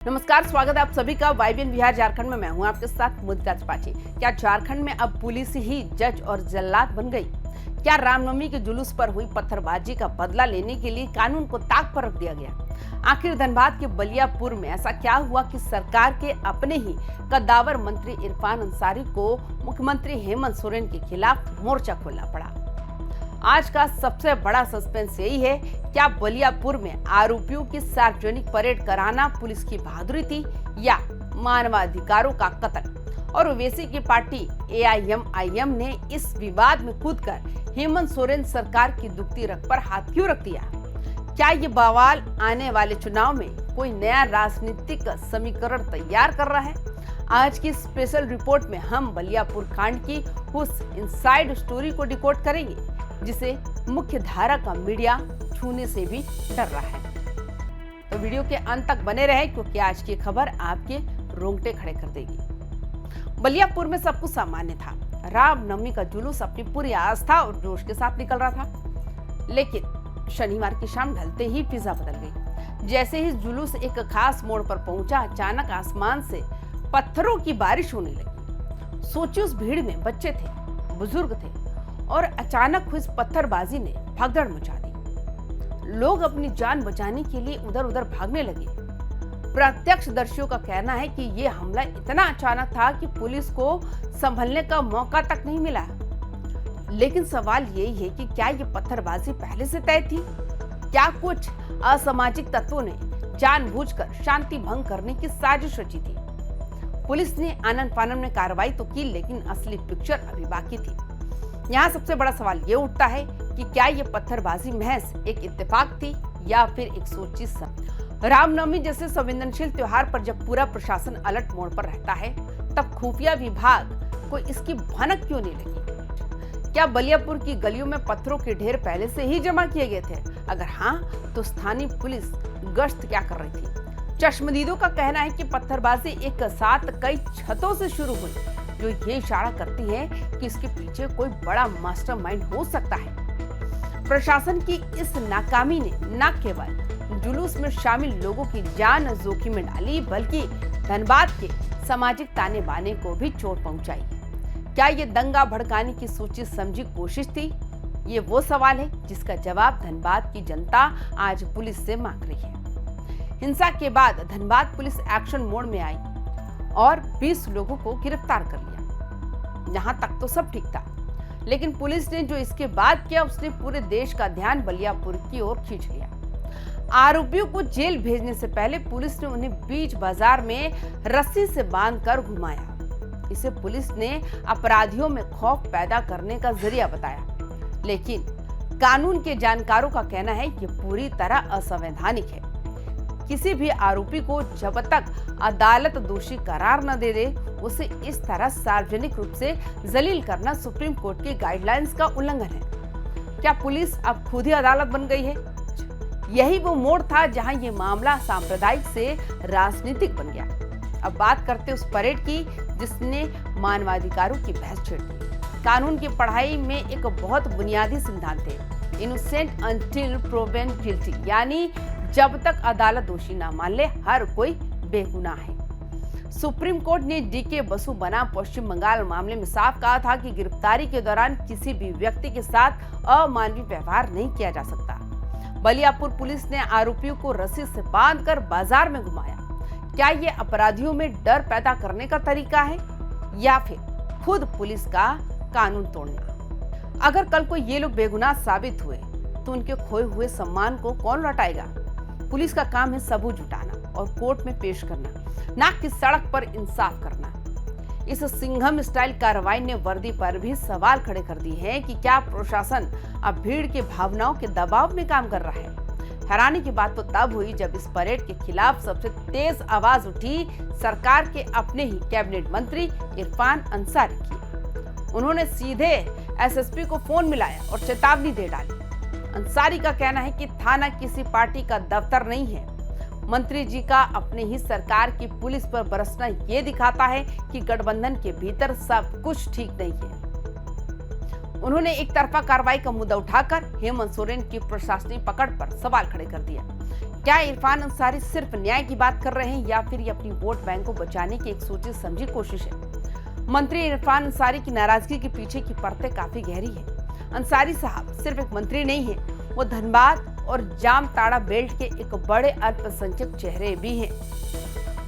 नमस्कार, स्वागत है आप सभी का वाईबीएन बिहार झारखंड में। मैं हूं आपके साथ मुदिता त्रिपाठी। क्या झारखंड में अब पुलिस ही जज और जल्लाद बन गई? क्या रामनवमी के जुलूस पर हुई पत्थरबाजी का बदला लेने के लिए कानून को ताक पर रख दिया गया? आखिर धनबाद के बलियापुर में ऐसा क्या हुआ कि सरकार के अपने ही कद्दावर मंत्री इरफान अंसारी को मुख्यमंत्री हेमंत सोरेन के खिलाफ मोर्चा खोलना पड़ा? आज का सबसे बड़ा सस्पेंस यही है, क्या बलियापुर में आरोपियों की सार्वजनिक परेड कराना पुलिस की बहादुरी थी या मानवाधिकारों का कत्ल? और ओवैसी की पार्टी एआईएमआईएम ने इस विवाद में कूदकर हेमंत सोरेन सरकार की दुखती रग पर हाथ क्यों रख दिया? क्या ये बवाल आने वाले चुनाव में कोई नया राजनीतिक समीकरण तैयार कर रहा है? आज की स्पेशल रिपोर्ट में हम बलियापुर कांड की उस इनसाइड स्टोरी को डिकोड करेंगे जिसे मुख्य धारा का मीडिया छूने से भी डर रहा है। तो वीडियो के अंत तक बने रहे क्योंकि आज की खबर आपके रोंगटे खड़े कर देगी। बलियापुर में सब कुछ सामान्य था। रामनवमी का जुलूस अपनी पूरी आस्था और जोश के साथ निकल रहा था, लेकिन शनिवार की शाम ढलते ही फिजा बदल गई। जैसे ही जुलूस एक खास मोड़ पर पहुंचा, अचानक आसमान से पत्थरों की बारिश होने लगी। सोचिए, उस भीड़ में बच्चे थे, बुजुर्ग थे और अचानक हुई पत्थरबाजी ने भगदड़ मचा दी। लोग अपनी जान बचाने के लिए उधर उधर भागने लगे। प्रत्यक्षदर्शियों का कहना है कि यह हमला इतना अचानक था कि पुलिस को संभलने का मौका तक नहीं मिला। लेकिन सवाल यही है कि क्या यह पत्थरबाजी पहले से तय थी? क्या कुछ असामाजिक तत्वों ने जानबूझकर शांति भंग करने की साजिश रची थी? पुलिस ने आनन फानन में कार्रवाई तो की, लेकिन असली पिक्चर अभी बाकी थी। यहाँ सबसे बड़ा सवाल ये उठता है कि क्या ये पत्थरबाजी महज एक इत्तेफाक थी या फिर एक सोची रामनवमी जैसे संवेदनशील त्योहार पर जब पूरा प्रशासन अलर्ट मोड पर रहता है, तब खुफिया विभाग को इसकी भनक क्यों नहीं लगी? क्या बलियापुर की गलियों में पत्थरों के ढेर पहले से ही जमा किए गए थे? अगर हाँ, तो स्थानीय पुलिस गश्त क्या कर रही थी? चश्मदीदों का कहना है कि पत्थरबाजी एक साथ कई छतों से शुरू हुई, जो ये इशारा करती है कि इसके पीछे कोई बड़ा मास्टरमाइंड हो सकता है। प्रशासन की इस नाकामी ने न केवल जुलूस में शामिल लोगों की जान जोखिम में डाली, बल्कि धनबाद के सामाजिक ताने बाने को भी चोट पहुंचाई। क्या ये दंगा भड़काने की सोची समझी कोशिश थी? ये वो सवाल है जिसका जवाब धनबाद की जनता आज पुलिस से मांग रही है। हिंसा के बाद धनबाद पुलिस एक्शन मोड में आई और 20 लोगों को गिरफ्तार कर लिया। यहाँ तक तो सब ठीक था, लेकिन पुलिस ने जो इसके बाद किया, उसने पूरे देश का ध्यान बलियापुर की ओर खींच लिया। आरोपियों को जेल भेजने से पहले पुलिस ने उन्हें बीच बाजार में रस्सी से बांधकर घुमाया। इसे पुलिस ने अपराधियों में खौफ पैदा करने का जरिया बताया, लेकिन कानून के जानकारों का कहना है कि पूरी तरह असंवैधानिक है। किसी भी आरोपी को जब तक अदालत दोषी करार न दे दे, उसे इस तरह सार्वजनिक रूप से जलील करना सुप्रीम कोर्ट की गाइडलाइंस का उल्लंघन है। क्या पुलिस अब खुद ही अदालत बन गई है? यही वो मोड़ था जहां ये मामला सांप्रदायिक से राजनीतिक बन गया। अब बात करते उस परेड की जिसने मानवाधिकारों की बहस छेड़ दी। कानून की पढ़ाई में एक बहुत बुनियादी सिद्धांत है, इनोसेंट अंटिल प्रूवन गिल्टी, यानी जब तक अदालत दोषी ना मान ले, हर कोई बेगुनाह है। सुप्रीम कोर्ट ने डीके बसु बनाम पश्चिम बंगाल मामले में साफ कहा था कि गिरफ्तारी के दौरान किसी भी व्यक्ति के साथ अमानवीय व्यवहार नहीं किया जा सकता। बलियापुर पुलिस ने आरोपियों को रस्सी से बांधकर बाजार में घुमाया। क्या ये अपराधियों में डर पैदा करने का तरीका है या फिर खुद पुलिस का कानून तोड़ना? अगर कल को ये लोग बेगुनाह साबित हुए तो उनके खोए हुए सम्मान को कौन लौटाएगा? पुलिस का काम है सबूत जुटाना और कोर्ट में पेश करना, ना कि सड़क पर इंसाफ करना। इस सिंघम स्टाइल कार्रवाई ने वर्दी पर भी सवाल खड़े कर दिए हैं कि क्या प्रशासन अब भीड़ के भावनाओं के दबाव में काम कर रहा है? हैरानी की बात तो तब हुई जब इस परेड के खिलाफ सबसे तेज आवाज उठी सरकार के अपने ही कैबिनेट मंत्री इरफान अंसारी की। उन्होंने सीधे एसएसपी को फोन मिलाया और चेतावनी दे डाली। अंसारी का कहना है कि थाना किसी पार्टी का दफ्तर नहीं है। मंत्री जी का अपने ही सरकार की पुलिस पर बरसना ये दिखाता है कि गठबंधन के भीतर सब कुछ ठीक नहीं है। उन्होंने एक तरफा कार्रवाई का मुद्दा उठाकर हेमंत सोरेन की प्रशासनिक पकड़ पर सवाल खड़े कर दिया। क्या इरफान अंसारी सिर्फ न्याय की बात कर रहे हैं या फिर ये अपनी वोट बैंक को बचाने की एक सोची समझी कोशिश है? मंत्री इरफान अंसारी की नाराजगी के पीछे की परतें काफी गहरी है। अंसारी साहब सिर्फ एक मंत्री नहीं है, वो धनबाद और जामताड़ा बेल्ट के एक बड़े अल्पसंख्यक चेहरे भी हैं।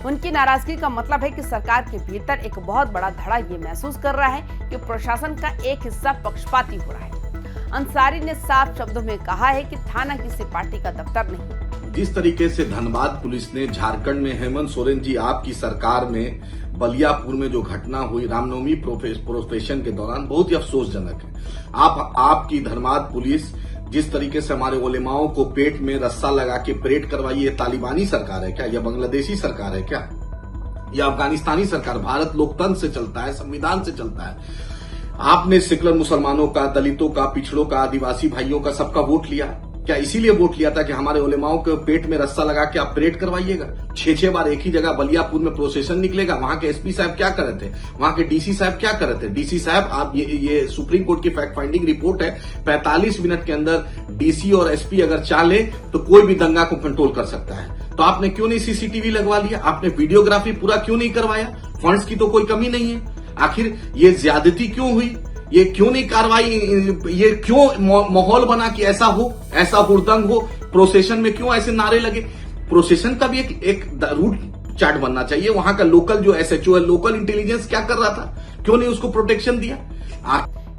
उनकी नाराजगी का मतलब है कि सरकार के भीतर एक बहुत बड़ा धड़ा ये महसूस कर रहा है कि प्रशासन का एक हिस्सा पक्षपाती हो रहा है। अंसारी ने साफ शब्दों में कहा है कि थाना किसी पार्टी का दफ्तर नहीं। जिस तरीके से धनबाद पुलिस ने झारखंड में हेमंत सोरेन जी आपकी सरकार में बलियापुर में जो घटना हुई रामनवमी प्रोफेशन के दौरान, बहुत ही अफसोसजनक है। आपकी धनबाद पुलिस जिस तरीके से हमारे उलेमाओं को पेट में रस्सा लगा के परेड करवाई, ये तालिबानी सरकार है क्या? या बांग्लादेशी सरकार है क्या? या अफगानिस्तानी सरकार? भारत लोकतंत्र से चलता है, संविधान से चलता है। आपने सेकुलर मुसलमानों का, दलितों का, पिछड़ों का, आदिवासी भाइयों का, सबका वोट लिया। क्या इसीलिए वोट लिया था कि हमारे उलेमाओं के पेट में रस्सा लगा के आप परेड करवाइएगा? 6 बार एक ही जगह बलियापुर में प्रोसेशन निकलेगा। वहां के एसपी साहब क्या कर रहे थे? वहां के डीसी साहब क्या कर रहे थे? डीसी साहब, आप ये सुप्रीम कोर्ट की फैक्ट फाइंडिंग रिपोर्ट है, 45 मिनट के अंदर डीसी और एसपी अगर चाहे तो कोई भी दंगा को कंट्रोल कर सकता है। तो आपने क्यों नहीं सीसीटीवी लगवा लिया? आपने वीडियोग्राफी पूरा क्यों नहीं करवाया? फंड्स की तो कोई कमी नहीं है। आखिर ये ज्यादती क्यों हुई? ये क्यों नहीं कार्रवाई? ये क्यों माहौल बना कि ऐसा हो, ऐसा हुड़दंग हो? प्रोसेशन में क्यों ऐसे नारे लगे? प्रोसेशन का भी एक रूट चार्ट बनना चाहिए। वहां का लोकल जो एसएचओ है, लोकल इंटेलिजेंस क्या कर रहा था? क्यों नहीं उसको प्रोटेक्शन दिया?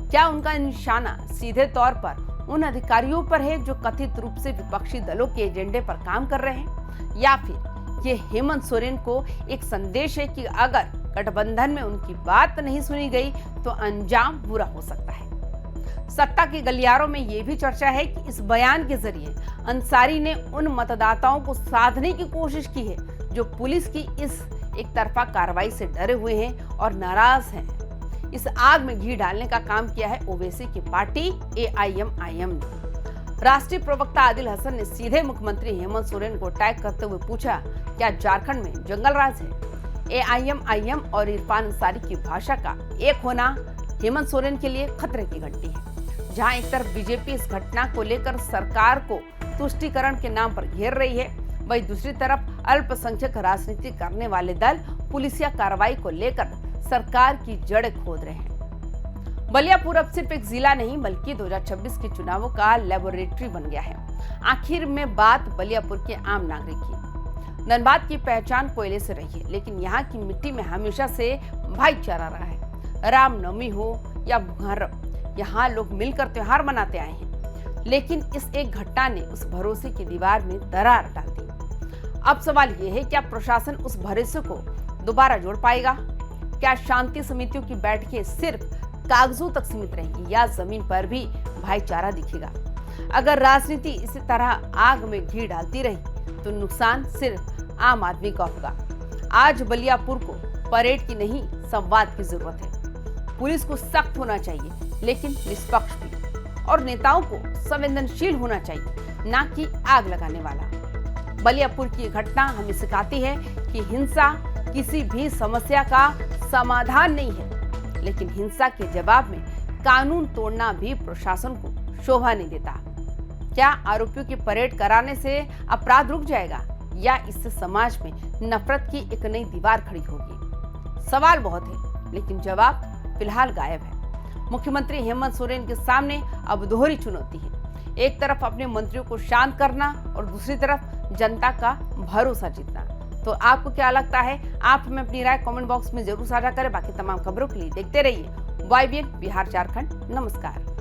क्या उनका निशाना सीधे तौर पर उन अधिकारियों पर है जो कथित रूप से विपक्षी दलों के एजेंडे पर काम कर रहे हैं, या फिर ये हेमंत सोरेन को एक संदेश है कि अगर गठबंधन में उनकी बात नहीं सुनी गई तो अंजाम बुरा हो सकता है? सत्ता के गलियारों में ये भी चर्चा है कि इस बयान के जरिए अंसारी ने उन मतदाताओं को साधने की कोशिश की है जो पुलिस की इस एक तरफा कार्रवाई से डरे हुए हैं और नाराज हैं। इस आग में घी डालने का काम किया है ओवैसी की पार्टी AIMIM ने। राष्ट्रीय प्रवक्ता आदिल हसन ने सीधे मुख्यमंत्री हेमंत सोरेन को टैग करते हुए पूछा, क्या झारखंड में जंगल राज है? AIMIM और इरफान अंसारी की भाषा का एक होना हेमंत सोरेन के लिए खतरे की घंटी है। जहां एक तरफ बीजेपी इस घटना को लेकर सरकार को तुष्टीकरण के नाम पर घेर रही है, वहीं दूसरी तरफ अल्पसंख्यक राजनीति करने वाले दल पुलिसिया कार्रवाई को लेकर सरकार की जड़ें खोद रहे हैं। बलियापुर अब सिर्फ एक जिला नहीं बल्कि 2026 के चुनावों का लेबोरेटरी बन गया है। आखिर में बात बलियापुर के आम नागरिक की। धनबाद की पहचान कोयले से रही है, लेकिन यहाँ की मिट्टी में हमेशा से भाईचारा रहा है। रामनवमी हो या मुहर्रम, यहाँ लोग मिलकर त्योहार मनाते आए हैं। लेकिन इस एक घटना ने उस भरोसे की दीवार में दरार डाल दी। अब सवाल ये है, क्या प्रशासन उस भरोसे को दोबारा जोड़ पाएगा? क्या शांति समितियों की बैठकें सिर्फ कागजों तक सीमित रहेंगी या जमीन पर भी भाईचारा दिखेगा? अगर राजनीति इसी तरह आग में घी डालती रही तो नुकसान सिर्फ आम आदमी का होगा। आज बलियापुर को परेड की नहीं, संवाद की जरूरत है। पुलिस को सख्त होना चाहिए लेकिन निष्पक्ष भी, और नेताओं को संवेदनशील होना चाहिए, ना कि आग लगाने वाला। बलियापुर की घटना हमें सिखाती है कि हिंसा किसी भी समस्या का समाधान नहीं है, लेकिन हिंसा के जवाब में कानून तोड़ना भी प्रशासन को शोभा नहीं देता। क्या आरोपियों की परेड कराने से अपराध रुक जाएगा या इससे समाज में नफरत की एक नई दीवार खड़ी होगी? सवाल बहुत है, लेकिन जवाब फिलहाल गायब है। मुख्यमंत्री हेमंत सोरेन के सामने अब दोहरी चुनौती है। एक तरफ अपने मंत्रियों को शांत करना और दूसरी तरफ जनता का भरोसा जीतना। तो आपको क्या लगता है? आप हमें अपनी राय कमेंट बॉक्स में जरूर साझा करें। बाकी तमाम खबरों के लिए देखते रहिए YBN बिहार झारखंड। नमस्कार।